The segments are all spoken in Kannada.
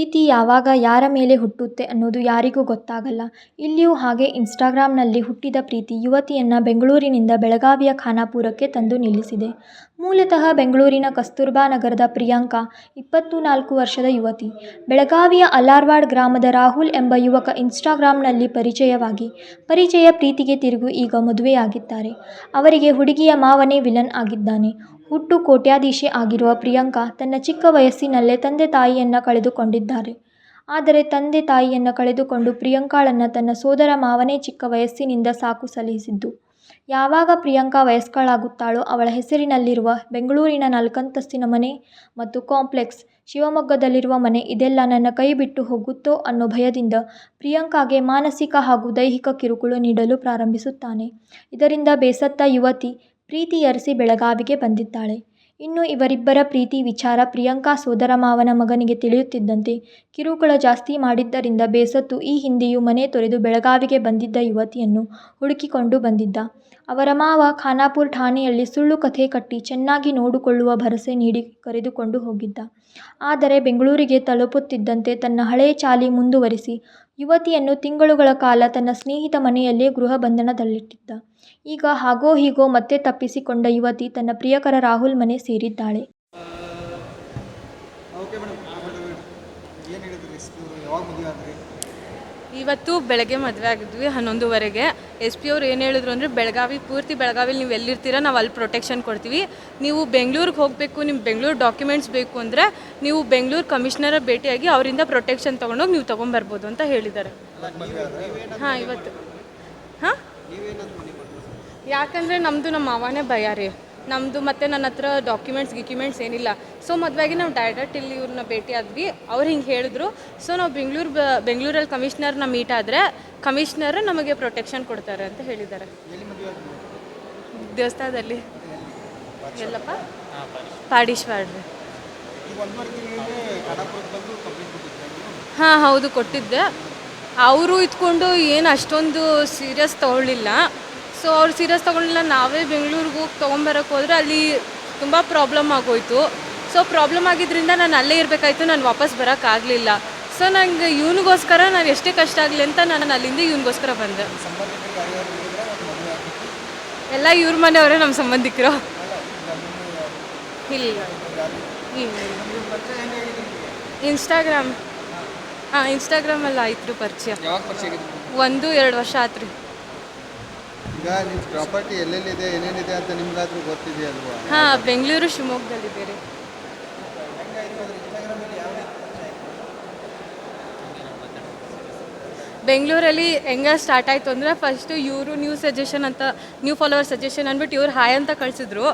ಪ್ರೀತಿ ಯಾವಾಗ ಯಾರ ಮೇಲೆ ಹುಟ್ಟುತ್ತೆ ಅನ್ನೋದು ಯಾರಿಗೂ ಗೊತ್ತಾಗಲ್ಲ. ಇಲ್ಲಿಯೂ ಹಾಗೆ ಇನ್ಸ್ಟಾಗ್ರಾಂನಲ್ಲಿ ಹುಟ್ಟಿದ ಪ್ರೀತಿ ಯುವತಿಯನ್ನು ಬೆಂಗಳೂರಿನಿಂದ ಬೆಳಗಾವಿಯ ಖಾನಾಪುರಕ್ಕೆ ತಂದು ನಿಲ್ಲಿಸಿದೆ. ಮೂಲತಃ ಬೆಂಗಳೂರಿನ ಕಸ್ತೂರ್ಬಾ ನಗರದ ಪ್ರಿಯಾಂಕಾ 24 ವರ್ಷದ ಯುವತಿ. ಬೆಳಗಾವಿಯ ಅಲಾರ್ವಾಡ್ ಗ್ರಾಮದ ರಾಹುಲ್ ಎಂಬ ಯುವಕ ಇನ್ಸ್ಟಾಗ್ರಾಂನಲ್ಲಿ ಪರಿಚಯ ಪ್ರೀತಿಗೆ ತಿರುಗಿ ಈಗ ಮದುವೆಯಾಗಿದ್ದಾರೆ. ಅವರಿಗೆ ಹುಡುಗಿಯ ಮಾವನೇ ವಿಲನ್ ಆಗಿದ್ದಾನೆ. ಹುಟ್ಟು ಕೋಟ್ಯಾಧೀಶೆ ಆಗಿರುವ ಪ್ರಿಯಾಂಕಾ ತನ್ನ ಚಿಕ್ಕ ವಯಸ್ಸಿನಲ್ಲೇ ತಂದೆ ತಾಯಿಯನ್ನು ಕಳೆದುಕೊಂಡಿದ್ದಾರೆ. ಆದರೆ ತಂದೆ ತಾಯಿಯನ್ನು ಕಳೆದುಕೊಂಡು ಪ್ರಿಯಾಂಕಾಳನ್ನು ತನ್ನ ಸೋದರ ಮಾವನೇ ಚಿಕ್ಕ ವಯಸ್ಸಿನಿಂದ ಸಾಕು ಸಲಹಿಸಿದ್ದು. ಯಾವಾಗ ಪ್ರಿಯಾಂಕಾ ವಯಸ್ಕಳಾಗುತ್ತಾಳೋ ಅವಳ ಹೆಸರಿನಲ್ಲಿರುವ ಬೆಂಗಳೂರಿನ 4 ಅಂತಸ್ತಿನ ಮನೆ ಮತ್ತು ಕಾಂಪ್ಲೆಕ್ಸ್, ಶಿವಮೊಗ್ಗದಲ್ಲಿರುವ ಮನೆ ಇದೆಲ್ಲ ನನ್ನ ಕೈ ಬಿಟ್ಟು ಹೋಗುತ್ತೋ ಅನ್ನೋ ಭಯದಿಂದ ಪ್ರಿಯಾಂಕಾಗೆ ಮಾನಸಿಕ ಹಾಗೂ ದೈಹಿಕ ಕಿರುಕುಳ ನೀಡಲು ಪ್ರಾರಂಭಿಸುತ್ತಾನೆ. ಇದರಿಂದ ಬೇಸತ್ತ ಯುವತಿ ಪ್ರೀತಿ ಅರಸಿ ಬೆಳಗಾವಿಗೆ ಬಂದಿದ್ದಾಳೆ. ಇನ್ನು ಇವರಿಬ್ಬರ ಪ್ರೀತಿ ವಿಚಾರ ಪ್ರಿಯಾಂಕಾ ಸೋದರ ಮಾವನ ಮಗನಿಗೆ ತಿಳಿಯುತ್ತಿದ್ದಂತೆ ಕಿರುಕುಳ ಜಾಸ್ತಿ ಮಾಡಿದ್ದರಿಂದ ಬೇಸತ್ತು ಈ ಹಿಂದೆಯೂ ಮನೆ ತೊರೆದು ಬೆಳಗಾವಿಗೆ ಬಂದಿದ್ದ ಯುವತಿಯನ್ನು ಹುಡುಕಿಕೊಂಡು ಬಂದಿದ್ದ. ಅವರ ಮಾವ ಖಾನಾಪುರ ಠಾಣೆಯಲ್ಲಿ ಸುಳ್ಳು ಕಥೆ ಕಟ್ಟಿ ಚೆನ್ನಾಗಿ ನೋಡಿಕೊಳ್ಳುವ ಭರವಸೆ ನೀಡಿ ಕರೆದುಕೊಂಡು ಹೋಗಿದ್ದ. ಆದರೆ ಬೆಂಗಳೂರಿಗೆ ತಲುಪುತ್ತಿದ್ದಂತೆ ತನ್ನ ಹಳೆಯ ಚಾಳಿ ಮುಂದುವರಿಸಿ ಯುವತಿಯನ್ನು ತಿಂಗಳುಗಳ ಕಾಲ ತನ್ನ ಸ್ನೇಹಿತ ಮನೆಯಲ್ಲೇ ಗೃಹ ಬಂಧನದಲ್ಲಿಟ್ಟಿದ್ದ. ಈಗ ಹಾಗೋ ಹೀಗೋ ಮತ್ತೆ ತಪ್ಪಿಸಿಕೊಂಡ ಯುವತಿ ತನ್ನ ಪ್ರಿಯಕರ ರಾಹುಲ್ ಮನೆ ಸೇರಿದ್ದಾಳೆ. ಇವತ್ತು ಬೆಳಗ್ಗೆ ಮದುವೆ ಆಗಿದ್ವಿ 11:30ಗೆ. SP ಅವ್ರು ಏನು ಹೇಳಿದ್ರು ಅಂದರೆ ಪೂರ್ತಿ ಬೆಳಗಾವಿಲಿ ನೀವು ಎಲ್ಲಿರ್ತೀರ ನಾವು ಅಲ್ಲಿ ಪ್ರೊಟೆಕ್ಷನ್ ಕೊಡ್ತೀವಿ. ನೀವು ಬೆಂಗಳೂರಿಗೆ ಹೋಗಬೇಕು, ನಿಮ್ಮ ಬೆಂಗಳೂರು ಡಾಕ್ಯುಮೆಂಟ್ಸ್ ಬೇಕು ಅಂದರೆ ನೀವು ಬೆಂಗಳೂರು ಕಮಿಷನರ ಭೇಟಿಯಾಗಿ ಅವರಿಂದ ಪ್ರೊಟೆಕ್ಷನ್ ತೊಗೊಂಡೋಗಿ ನೀವು ತೊಗೊಂಬರ್ಬೋದು ಅಂತ ಹೇಳಿದ್ದಾರೆ. ಹಾಂ, ಇವತ್ತು. ಹಾಂ, ಯಾಕಂದರೆ ನಮ್ಮದು ನಮ್ಮ ಮಾವನೇ ಭಯ ರೀ ನಮ್ಮದು. ಮತ್ತು ನನ್ನ ಹತ್ರ ಗಿಕ್ಯುಮೆಂಟ್ಸ್ ಏನಿಲ್ಲ. ಸೊ ಮದುವೆಗೆ ನಾವು ಡೈರೆಕ್ಟ್ ಇಲ್ಲಿ ಇವ್ರನ್ನ ಭೇಟಿ ಆದ್ವಿ. ಅವ್ರು ಹಿಂಗೆ ಹೇಳಿದ್ರು. ಸೊ ನಾವು ಬೆಂಗಳೂರಲ್ಲಿ ಕಮಿಷ್ನರ್ನ ಮೀಟ್ ಆದರೆ ಕಮಿಷ್ನರ್ ನಮಗೆ ಪ್ರೊಟೆಕ್ಷನ್ ಕೊಡ್ತಾರೆ ಅಂತ ಹೇಳಿದ್ದಾರೆ. ದೇವಸ್ಥಾನದಲ್ಲಿ ಎಲ್ಲಪ್ಪ ಪಾಡೀಶ್ವರ್ ರೀ. ಹಾಂ ಹೌದು, ಕೊಟ್ಟಿದ್ದೆ. ಅವರು ಇದ್ಕೊಂಡು ಏನು ಅಷ್ಟೊಂದು ಸೀರಿಯಸ್ ತೊಗೊಳ್ಳಿಲ್ಲ. ಸೊ ಅವ್ರು ಸೀರಿಯಸ್ ತೊಗೊಳ್ಳಿಲ್ಲ. ನಾವೇ ಬೆಂಗಳೂರಿಗೆ ಹೋಗಿ ತೊಗೊಂಬರಕ್ಕೆ ಹೋದರೆ ಅಲ್ಲಿ ತುಂಬ ಪ್ರಾಬ್ಲಮ್ ಆಗೋಯ್ತು. ಸೊ ಪ್ರಾಬ್ಲಮ್ ಆಗಿದ್ದರಿಂದ ನಾನು ಅಲ್ಲೇ ಇರಬೇಕಾಯ್ತು, ನಾನು ವಾಪಸ್ ಬರೋಕ್ಕಾಗಲಿಲ್ಲ. ಸೊ ನನಗೆ ಇವನಿಗೋಸ್ಕರ ನಾನು ಎಷ್ಟೇ ಕಷ್ಟ ಆಗಲಿ ಅಂತ ನಾನು ಅಲ್ಲಿಂದ ಇವನಿಗೋಸ್ಕರ ಬಂದೆ. ಎಲ್ಲ ಇವ್ರ ಮನೆಯವರೇ ನಮ್ಮ ಸಂಬಂಧಿಕರು. ಇಲ್ಲ ಇನ್ಸ್ಟಾಗ್ರಾಮ್. ಹಾಂ, ಇನ್ಸ್ಟಾಗ್ರಾಮಲ್ಲಿ ಆಯ್ತು ರೀ ಪರಿಚಯ. 1-2 ವರ್ಷ ಆಯ್ತು ರೀ. ಈಗ ನಿಮ್ಮ ಪ್ರಾಪರ್ಟಿ ಎಲ್ಲೆಲ್ಲಿದೆ ಏನೇನಿದೆ ಅಂತ ನಿಮ್ಗಾದ್ರೂ ಗೊತ್ತಿದೆಯಲ್ವಾ? ಹಾಂ, ಬೆಂಗಳೂರು ಶಿವಮೊಗ್ಗದಲ್ಲಿದೆ ರೀ. ಬೆಂಗಳೂರಲ್ಲಿ ಹೆಂಗೆ ಸ್ಟಾರ್ಟ್ ಆಯಿತು ಅಂದರೆ ಫಸ್ಟು ಇವರು ನ್ಯೂ ಫಾಲೋವರ್ ಸಜೆಷನ್ ಅಂದ್ಬಿಟ್ಟು ಇವ್ರು ಹಾಯ್ ಅಂತ ಕಳಿಸಿದ್ರು.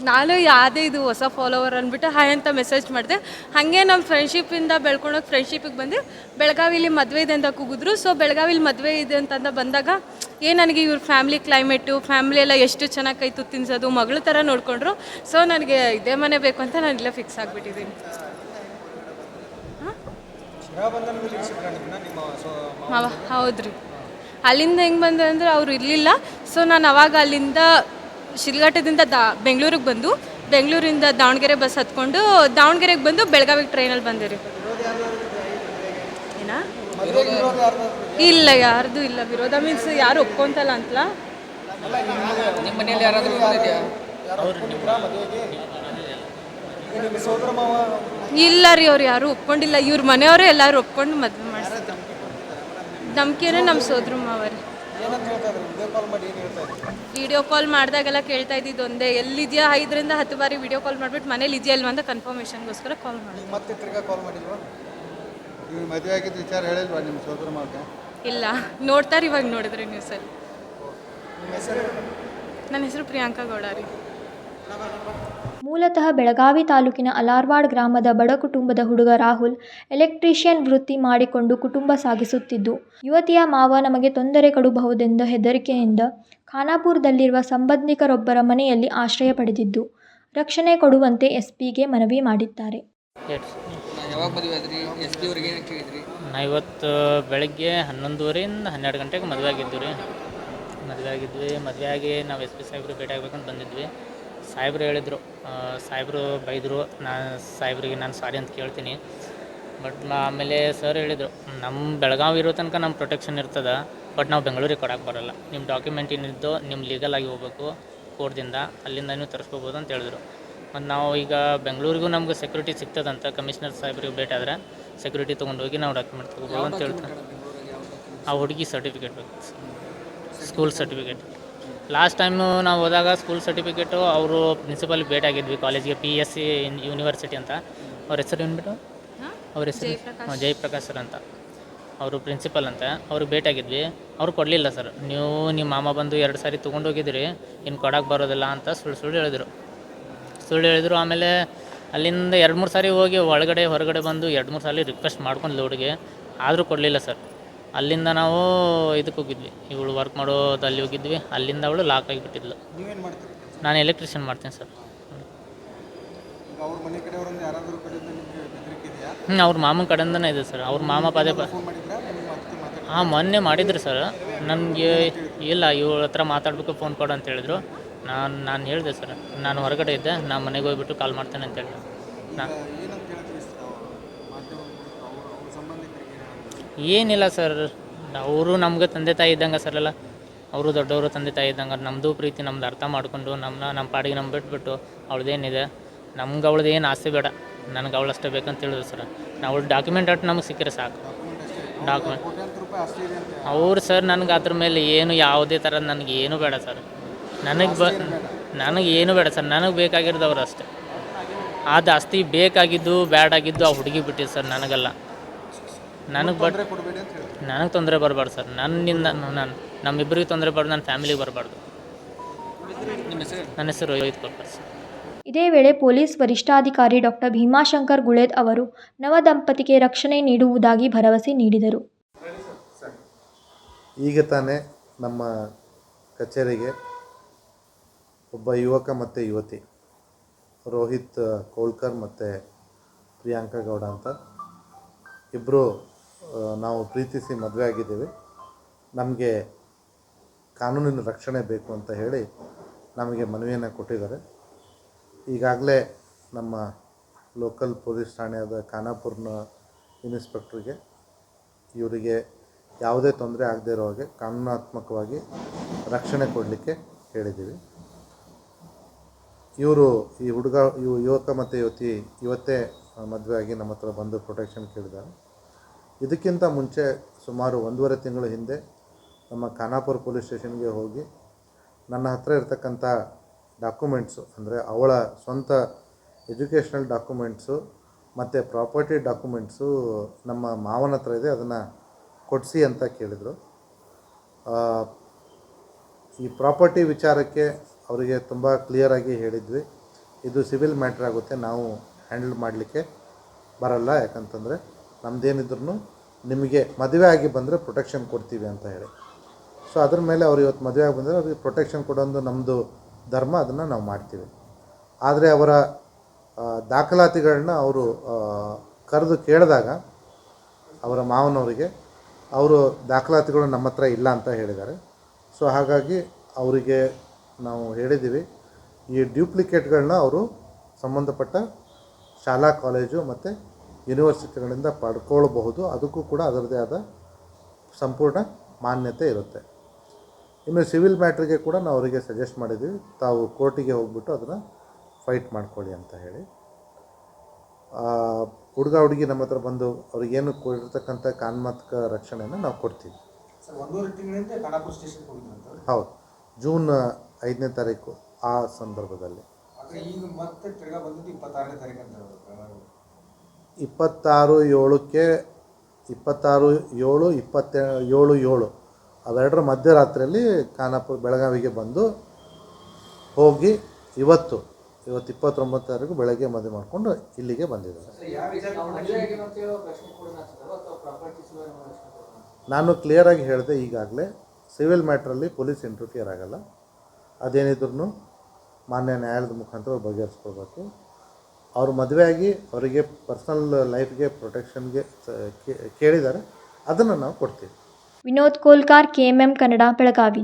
ನಾನು ಯಾವುದೇ ಇದು ಹೊಸ ಫಾಲೋವರ್ ಅಂದ್ಬಿಟ್ಟು ಹಾಯ್ ಅಂತ ಮೆಸೇಜ್ ಮಾಡಿದೆ. ಹಾಗೆ ನಮ್ಮ ಫ್ರೆಂಡ್ಶಿಪ್ಪಿಂದ ಬೆಳ್ಕೊಂಡೋಗಿ ಫ್ರೆಂಡ್ಶಿಪ್ಪಿಗೆ ಬಂದು ಬೆಳಗಾವಿಲಿ ಮದುವೆ ಇದೆ ಅಂತ ಕೂಗಿದ್ರು. ಸೊ ಬೆಳಗಾವಿಲಿ ಮದುವೆ ಇದೆ ಅಂತ ಬಂದಾಗ ನನಗೆ ಇವ್ರ ಫ್ಯಾಮಿಲಿ ಎಲ್ಲ ಎಷ್ಟು ಚೆನ್ನಾಗಿ ಕೈ ತುತ್ತು ತಿನ್ಸೋದು, ಮಗಳ ಥರ ನೋಡಿಕೊಂಡ್ರು. ಸೊ ನನಗೆ ಇದೇ ಮನೆ ಬೇಕು ಅಂತ ನಾನು ಇಲ್ಲೇ ಫಿಕ್ಸ್ ಆಗಿಬಿಟ್ಟಿದ್ದೀನಿ. ಹೌದು ರೀ. ಅಲ್ಲಿಂದ ಹೆಂಗೆ ಬಂದೆ ಅಂದರೆ ಅವರು ಇರಲಿಲ್ಲ. ಸೊ ನಾನು ಅವಾಗ ಅಲ್ಲಿಂದ ಶಿಲ್ಘಟ್ಟದಿಂದ ಬೆಂಗಳೂರಿಗೆ ಬಂದು ಬೆಂಗಳೂರಿಂದ ದಾವಣಗೆರೆ ಬಸ್ ಹತ್ಕೊಂಡು ದಾವಣಗೆರೆಗೆ ಬಂದು ಬೆಳಗಾವಿಗೆ ಟ್ರೈನಲ್ಲಿ ಬಂದೆ ರೀ. ಏನಾ? ಇಲ್ಲ, ಯಾರ್ದು ಇಲ್ಲ ವಿರೋಧ. ಮೀನ್ಸ್ ಯಾರು ಒಪ್ಕೊಂತಲ್ಲ ಅಂತಲ್ಲ. ಇಲ್ಲ ರೀ, ಅವ್ರು ಯಾರು ಒಪ್ಕೊಂಡಿಲ್ಲ. ಇವ್ರ ಮನೆಯವರೇ ಎಲ್ಲರೂ ಒಪ್ಕೊಂಡು ಮದುವೆ ಮಾಡಿಸ್ತಾರೆ. ನಂಬಿಕೆನೇ ನಮ್ಮ ಸೋದರ ಮಾವರೇ. ವಿಡಿಯೋ ಕಾಲ್ ಮಾಡಿದಾಗೆಲ್ಲ ಕೇಳ್ತಾ ಇದ್ದಿದ್ದು ಒಂದೇ, ಎಲ್ಲಿದೆಯಾ? 5ರಿಂದ 10 ಬಾರಿ ವಿಡಿಯೋ ಕಾಲ್ ಮಾಡಿಬಿಟ್ಟು ಮನೇಲಿ ಇದೆಯಾ ಇಲ್ವಾ ಅಂತ ಕನ್ಫರ್ಮೇಷನ್ಗೋಸ್ಕರ ಕಾಲ್ ಮಾಡಿ. ಮತ್ತೆ ತಿರ್ಗಾ ಕಾಲ್ ಮಾಡಿಲ್ವಾ? ನೀವು ಮದುವೆ ಆಗಿದ್ದ ವಿಚಾರ ಹೇಳಿಲ್ವಾ ನಿಮ್ಮ ಸೋದರ ಮಾವಕ್ಕೆ? ಇಲ್ಲ, ನೋಡ್ತಾರೆ ಇವಾಗ ನೋಡಿದ್ರೆ ನ್ಯೂಸಲ್ಲಿ. ನನ್ನ ಹೆಸರು ಪ್ರಿಯಾಂಕಾ ಗೌಡ ರೀ. ಮೂಲತಃ ಬೆಳಗಾವಿ ತಾಲೂಕಿನ ಅಲಾರ್ವಾಡ್ ಗ್ರಾಮದ ಬಡ ಕುಟುಂಬದ ಹುಡುಗ ರಾಹುಲ್ ಎಲೆಕ್ಟ್ರಿಷಿಯನ್ ವೃತ್ತಿ ಮಾಡಿಕೊಂಡು ಕುಟುಂಬ ಸಾಗಿಸುತ್ತಿದ್ದು, ಯುವತಿಯ ಮಾವ ನಮಗೆ ತೊಂದರೆ ಕೊಡಬಹುದೆಂದ ಹೆದರಿಕೆಯಿಂದ ಖಾನಾಪುರದಲ್ಲಿರುವ ಸಂಬಂಧಿಕರೊಬ್ಬರ ಮನೆಯಲ್ಲಿ ಆಶ್ರಯ ಪಡೆದಿದ್ದು, ರಕ್ಷಣೆ ಕೊಡುವಂತೆ SPಗೆ ಮನವಿ ಮಾಡಿದ್ದಾರೆ. ನಾ ಇವತ್ತು ಬೆಳಗ್ಗೆ 11:30ಯಿಂದ 12 ಗಂಟೆಗೆ ಮದುವೆ ಆಗಿದ್ವಿ. ಮದುವೆ ಆಗಿ ನಾವು SP ಸಾಹೇಬ್ರು ಭೇಟಿ ಆಗ್ಬೇಕಂತ ಬಂದಿದ್ವಿ. ಸಾಹೇಬ್ರು ಹೇಳಿದರು, ಸಾಹೇಬ್ರು ಬೈದರು. ಸಾಹೇಬ್ರಿಗೆ ನಾನು ಸಾರಿ ಅಂತ ಕೇಳ್ತೀನಿ. ಬಟ್ ಆಮೇಲೆ ಸರ್ ಹೇಳಿದರು, ನಮ್ಮ ಬೆಳಗಾವಿ ಇರೋ ತನಕ ನಮ್ಮ ಪ್ರೊಟೆಕ್ಷನ್ ಇರ್ತದೆ, ಬಟ್ ನಾವು ಬೆಂಗಳೂರಿಗೆ ಕೊಡೋಕೆ ಬರೋಲ್ಲ. ನಿಮ್ಮ ಡಾಕ್ಯುಮೆಂಟ್ ಏನಿದ್ದು ನಿಮ್ಮ ಲೀಗಲ್ ಆಗಿ ಹೋಗ್ಬೇಕು ಕೋರ್ಟ್ದಿಂದ, ಅಲ್ಲಿಂದ ನೀವು ತರಿಸ್ಕೋಬೋದು ಅಂತ ಹೇಳಿದ್ರು. ಮತ್ತು ನಾವು ಈಗ ಬೆಂಗಳೂರಿಗೂ ನಮ್ಗೆ ಸೆಕ್ಯೂರಿಟಿ ಸಿಗ್ತದಂತ ಕಮಿಷನರ್ ಸಾಹೇಬ್ರಿಗೆ ಭೇಟಿ ಆದರೆ ಸೆಕ್ಯೂರಿಟಿ ತೊಗೊಂಡೋಗಿ ನಾವು ಡಾಕ್ಯುಮೆಂಟ್ ತೊಗೋಬೋದು ಅಂತ ಹೇಳ್ತಾರೆ. ಆ ಹುಡುಗಿ ಸರ್ಟಿಫಿಕೇಟ್ ಬೇಕು, ಸ್ಕೂಲ್ ಸರ್ಟಿಫಿಕೇಟ್. ಲಾಸ್ಟ್ ಟೈಮು ನಾವು ಹೋದಾಗ ಸ್ಕೂಲ್ ಸರ್ಟಿಫಿಕೇಟು ಅವರು ಪ್ರಿನ್ಸಿಪಲ್ ಭೇಟಿ ಆಗಿದ್ವಿ ಕಾಲೇಜಿಗೆ, PSC ಯೂನಿವರ್ಸಿಟಿ ಅಂತ. ಅವ್ರ ಹೆಸರು ಏನ್ಬಿಟ್ಟು ಅವ್ರ ಹೆಸರು ಜಯಪ್ರಕಾಶ್ ಸರ್ ಅಂತ, ಅವರು ಪ್ರಿನ್ಸಿಪಲ್ ಅಂತ. ಅವ್ರಿಗೆ ಭೇಟಿಯಾಗಿದ್ವಿ, ಅವ್ರು ಕೊಡಲಿಲ್ಲ ಸರ್. ನೀವು ನಿಮ್ಮ ಮಾಮ ಬಂದು 2 ಸಾರಿ ತೊಗೊಂಡೋಗಿದ್ದೀರಿ, ಇನ್ನು ಕೊಡೋಕೆ ಬರೋದಿಲ್ಲ ಅಂತ ಸುಳ್ಳು ಹೇಳಿದರು. ಆಮೇಲೆ ಅಲ್ಲಿಂದ 2-3 ಸಾರಿ ಹೋಗಿ ಹೊರಗಡೆ ಬಂದು 2-3 ಸಾರಿ ರಿಕ್ವೆಸ್ಟ್ ಮಾಡ್ಕೊಂಡು ಲೋಡ್ಗೆ, ಆದರೂ ಕೊಡಲಿಲ್ಲ ಸರ್. ಅಲ್ಲಿಂದ ನಾವು ಇದಕ್ಕೆ ಹೋಗಿದ್ವಿ, ಇವಳು ವರ್ಕ್ ಮಾಡೋದು ಅಲ್ಲಿ ಹೋಗಿದ್ವಿ. ಅಲ್ಲಿಂದ ಅವಳು ಲಾಕ್ ಆಗಿಬಿಟ್ಟಿದ್ಲು. ನೀವೇನು ಮಾಡ್ತೀರಿ? ನಾನು ಎಲೆಕ್ಟ್ರಿಷಿಯನ್ ಮಾಡ್ತೀನಿ ಸರ್. ಈಗ ಅವ್ರ ಮನೆ ಕಡೆಯವರಿಂದ ಯಾರಾದರೂ ಕಡೆಯಿಂದ ನಿಮಗೆ ಬೆದರಿಕೆ ಇದೆಯಾ? ಅವ್ರ ಮಾಮನ ಕಡೆಯಿಂದನೇ ಇದೆ ಸರ್. ಅವ್ರ ಮಾಮ ಪದೇ ಫೋನ್ ಮಾಡಿದ್ರಾ ನಿಮ್ಮ ಅತ್ತೆ ಮಾತಾಡಿ? ಹಾಂ, ಮೊನ್ನೆ ಮಾಡಿದ್ರು ಸರ್. ನನಗೆ ಇಲ್ಲ, ಇವಳ ಹತ್ರ ಮಾತಾಡಬೇಕು, ಫೋನ್ ಕೊಡು ಅಂತ ಹೇಳಿದ್ರು. ನಾನು ಹೇಳಿದೆ ಸರ್, ನಾನು ಹೊರಗಡೆ ಇದ್ದೆ, ನಾನು ಮನೆಗೆ ಹೋಗ್ಬಿಟ್ಟು ಕಾಲ್ ಮಾಡ್ತೇನೆ ಅಂತ ಹೇಳಿದೆ. ನಾನು ಏನಂತ ಹೇಳ್ತೀವಿ ಸರ್ ಮಾಧ್ಯಮ ಅವ್ರ ಸಂಬಂಧಿಕರಿಗೆ? ಏನಿಲ್ಲ ಸರ್, ಅವರು ನಮ್ಗೆ ತಂದೆ ತಾಯಿ ಇದ್ದಂಗೆ ಸರ್. ಎಲ್ಲ ಅವರು ದೊಡ್ಡವರು ತಂದೆ ತಾಯಿ ಇದ್ದಂಗೆ. ನಮ್ಮದು ಪ್ರೀತಿ ನಮ್ದು ಅರ್ಥ ಮಾಡಿಕೊಂಡು ನಮ್ಮ ಪಾಡಿಗೆ ನಮ್ಮ ಬಿಟ್ಬಿಟ್ಟು ಅವಳದೇನಿದೆ, ನಮ್ಗೆ ಅವಳದೇನು ಆಸೆ ಬೇಡ, ನನಗೆ ಅವಳಷ್ಟೇ ಬೇಕಂತ ಹೇಳಿದ್ರು ಸರ್. ನಾವು ಡಾಕ್ಯುಮೆಂಟ್ ಅಟ್ಟು ನಮಗೆ ಸಿಕ್ಕರೆ ಸಾಕು. ಡಾಕ್ಯುಮೆಂಟ್ ಕೋಟ್ಯಾಂತರ ರೂಪಾಯಿ ಆಸ್ತಿ ಇದೆ ಅಂತ. ಅವ್ರು ಸರ್ ನನಗೆ ಅದ್ರ ಮೇಲೆ ಏನು ಯಾವುದೇ ಥರ ನನಗೆ ಏನು ಬೇಡ ಸರ್. ನನಗೆ ಏನು ಬೇಡ ಸರ್, ನನಗೆ ಬೇಕಾಗಿರೋದು ಅವ್ರು ಅಷ್ಟೇ. ಅದು ಆಸ್ತಿ ಬೇಕಾಗಿದ್ದು ಬ್ಯಾಡಾಗಿದ್ದು ಆ ಹುಡುಗಿ ಬಿಟ್ಟಿದ್ದು ಸರ್, ನನಗಲ್ಲ. ಕೊಡಬೇಡಿ ಅಂತ ಹೇಳ್ತೀವಿ. ನನಗೆ ತೊಂದರೆ ಬರಬಾರ್ದು ಸರ್. ನನ್ನಿಂದ ನಮ್ಮಿಬ್ಬರಿಗೆ ತೊಂದರೆ ಬರೋದು, ನನ್ನ ಫ್ಯಾಮಿಲಿಗೆ ಬರಬಾರ್ದು. ನನ್ನ ಹೆಸರು ರೋಹಿತ್ ಕೊಲ್ಕರ್ ಸರ್. ಇದೇ ವೇಳೆ ಪೊಲೀಸ್ ವರಿಷ್ಠಾಧಿಕಾರಿ ಡಾಕ್ಟರ್ ಭೀಮಾಶಂಕರ್ ಗುಳೇದ್ ಅವರು ನವದಂಪತಿಗೆ ರಕ್ಷಣೆ ನೀಡುವುದಾಗಿ ಭರವಸೆ ನೀಡಿದರು. ಈಗ ತಾನೇ ನಮ್ಮ ಕಚೇರಿಗೆ ಒಬ್ಬ ಯುವಕ ಮತ್ತು ಯುವತಿ ರೋಹಿತ್ ಕೋಲ್ಕರ್ ಮತ್ತು ಪ್ರಿಯಾಂಕಾ ಗೌಡ ಅಂತ ಇಬ್ಬರು ನಾವು ಪ್ರೀತಿಸಿ ಮದುವೆ ಆಗಿದ್ದೀವಿ, ನಮಗೆ ಕಾನೂನಿನ ರಕ್ಷಣೆ ಬೇಕು ಅಂತ ಹೇಳಿ ನಮಗೆ ಮನವಿಯನ್ನು ಕೊಟ್ಟಿದ್ದಾರೆ. ಈಗಾಗಲೇ ನಮ್ಮ ಲೋಕಲ್ ಪೊಲೀಸ್ ಠಾಣೆಯಾದ ಖಾನಾಪುರ್ನ ಇನ್ಸ್ಪೆಕ್ಟ್ರಿಗೆ ಇವರಿಗೆ ಯಾವುದೇ ತೊಂದರೆ ಆಗದೇ ಇರೋ ಹಾಗೆ ಕಾನೂನಾತ್ಮಕವಾಗಿ ರಕ್ಷಣೆ ಕೊಡಲಿಕ್ಕೆ ಹೇಳಿದ್ದೀವಿ. ಇವರು ಈ ಯುವಕ ಮತ್ತು ಯುವತಿ ಇವತ್ತೇ ಮದುವೆ ಆಗಿ ನಮ್ಮ ಹತ್ರ ಬಂದು ಪ್ರೊಟೆಕ್ಷನ್ ಕೇಳಿದ್ದಾರೆ. ಇದಕ್ಕಿಂತ ಮುಂಚೆ ಸುಮಾರು 1.5 ತಿಂಗಳ ಹಿಂದೆ ನಮ್ಮ ಖಾನಾಪುರ ಪೊಲೀಸ್ ಸ್ಟೇಷನ್ಗೆ ಹೋಗಿ ನನ್ನ ಹತ್ರ ಇರ್ತಕ್ಕಂಥ ಡಾಕ್ಯುಮೆಂಟ್ಸು, ಅಂದರೆ ಅವಳ ಸ್ವಂತ ಎಜುಕೇಷ್ನಲ್ ಡಾಕ್ಯುಮೆಂಟ್ಸು ಮತ್ತು ಪ್ರಾಪರ್ಟಿ ಡಾಕ್ಯುಮೆಂಟ್ಸು ನಮ್ಮ ಮಾವನ ಹತ್ರ ಇದೆ, ಅದನ್ನು ಕೊಡಿಸಿ ಅಂತ ಕೇಳಿದರು. ಈ ಪ್ರಾಪರ್ಟಿ ವಿಚಾರಕ್ಕೆ ಅವರಿಗೆ ತುಂಬ ಕ್ಲಿಯರಾಗಿ ಹೇಳಿದ್ವಿ, ಇದು ಸಿವಿಲ್ ಮ್ಯಾಟ್ರ್ ಆಗುತ್ತೆ, ನಾವು ಹ್ಯಾಂಡಲ್ ಮಾಡಲಿಕ್ಕೆ ಬರಲ್ಲ, ಯಾಕಂತಂದರೆ ನಮ್ಮದೇನಿದ್ರು ನಿಮಗೆ ಮದುವೆ ಆಗಿ ಬಂದರೆ ಪ್ರೊಟೆಕ್ಷನ್ ಕೊಡ್ತೀವಿ ಅಂತ ಹೇಳಿ. ಸೊ ಅದ್ರ ಮೇಲೆ ಅವ್ರು ಇವತ್ತು ಮದುವೆ ಆಗಿ ಬಂದರೆ ಅವ್ರಿಗೆ ಪ್ರೊಟೆಕ್ಷನ್ ಕೊಡೋದು ನಮ್ಮದು ಧರ್ಮ, ಅದನ್ನು ನಾವು ಮಾಡ್ತೀವಿ. ಆದರೆ ಅವರ ದಾಖಲಾತಿಗಳನ್ನ ಅವರು ಕರೆದು ಕೇಳಿದಾಗ ಅವರ ಮಾವನವರಿಗೆ ಅವರು ದಾಖಲಾತಿಗಳು ನಮ್ಮ ಹತ್ರ ಇಲ್ಲ ಅಂತ ಹೇಳಿದ್ದಾರೆ. ಸೊ ಹಾಗಾಗಿ ಅವರಿಗೆ ನಾವು ಹೇಳಿದ್ದೀವಿ, ಈ ಡ್ಯೂಪ್ಲಿಕೇಟ್ಗಳನ್ನ ಅವರು ಸಂಬಂಧಪಟ್ಟ ಶಾಲಾ ಕಾಲೇಜು ಮತ್ತು ಯೂನಿವರ್ಸಿಟಿಗಳಿಂದ ಪಡ್ಕೊಳ್ಬಹುದು, ಅದಕ್ಕೂ ಕೂಡ ಅದರದ್ದೇ ಆದ ಸಂಪೂರ್ಣ ಮಾನ್ಯತೆ ಇರುತ್ತೆ. ಇನ್ನು ಸಿವಿಲ್ ಮ್ಯಾಟ್ರಿಗೆ ಕೂಡ ನಾವು ಅವರಿಗೆ ಸಜೆಸ್ಟ್ ಮಾಡಿದ್ದೀವಿ, ತಾವು ಕೋರ್ಟಿಗೆ ಹೋಗ್ಬಿಟ್ಟು ಅದನ್ನು ಫೈಟ್ ಮಾಡ್ಕೊಳ್ಳಿ ಅಂತ ಹೇಳಿ. ಹುಡುಗ ಹುಡುಗಿ ನಮ್ಮ ಹತ್ರ ಬಂದು ಅವ್ರಿಗೇನು ಕೊಟ್ಟಿರ್ತಕ್ಕಂಥ ಕಾನೂನಾತ್ಮಕ ರಕ್ಷಣೆಯನ್ನು ನಾವು ಕೊಡ್ತೀವಿ. ಸರ್ 1.5 ತಿಂಗಳಿಂದ ಖಾನಾಪುರ ಸ್ಟೇಷನ್ಗೆ ಹೋಗಿದ್ರಂತ? ಹೌದು, ಜೂನ್ 5ನೇ ತಾರೀಕು ಆ ಸಂದರ್ಭದಲ್ಲಿ. ಈಗ ಮತ್ತೆ ತಿರ್ಗಾ ಬಂದಿದ್ದು 26ನೇ ತಾರೀಕು ಅಂತ ಹೇಳ್ಬೇಕು. 26/7ಕ್ಕೆ 27/7 ಅವೆರಡರ ಮಧ್ಯರಾತ್ರಿಯಲ್ಲಿ ಖಾನಾಪುರ ಬೆಳಗಾವಿಗೆ ಬಂದು ಹೋಗಿ ಇವತ್ತು 29 ತಾರೀಕು ಬೆಳಗ್ಗೆ ಮದುವೆ ಮಾಡಿಕೊಂಡು ಇಲ್ಲಿಗೆ ಬಂದಿದ್ದಾರೆ. ನಾನು ಕ್ಲಿಯರಾಗಿ ಹೇಳಿದೆ, ಈಗಾಗಲೇ ಸಿವಿಲ್ ಮ್ಯಾಟ್ರಲ್ಲಿ ಪೊಲೀಸ್ ಇಂಟರ್ಫಿಯರ್ ಆಗಲ್ಲ, ಅದೇನಿದ್ರು ಮಾನ್ಯ ನ್ಯಾಯಾಲಯದ ಮುಖಾಂತರ ಬಗೆಹರಿಸ್ಕೊಳ್ಬೇಕು. ಅವರು ಮದುವೆಯಾಗಿ ಅವರಿಗೆ ಪರ್ಸನಲ್ ಲೈಫ್ಗೆ ಪ್ರೊಟೆಕ್ಷನ್ಗೆ ಕೇಳಿದ್ದಾರೆ, ಅದನ್ನು ನಾವು ಕೊಡ್ತೀವಿ. ವಿನೋದ್ ಕೋಲ್ಕಾರ್, KMM ಕನ್ನಡ, ಬೆಳಗಾವಿ.